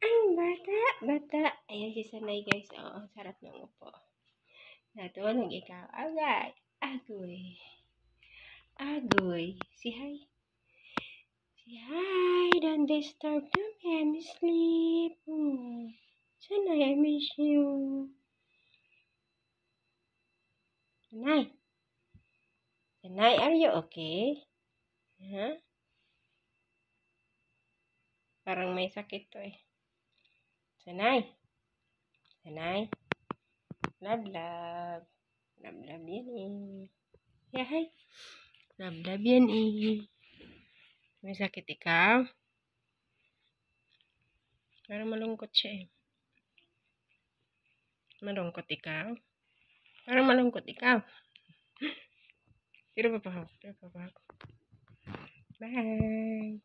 Ang bata. Ayan si Sanay guys. Oo, ang sarap ng upo. Natulog ikaw. Agay. Agoy. Agoy. Si hi. Si hi. Don't disturb the baby sleep. Oh. Sanay, I miss you. Sanay. Sanay, are you okay? Huh? Parang may sakit to eh. Sanay. Sanay. Love, love. Love, love yan eh. Yeah, hi. Love, love yan eh. May sakit ikaw? Parang malungkot siya eh. Malungkot ikaw? Parang malungkot ikaw. Tira pa pa ako. Bye.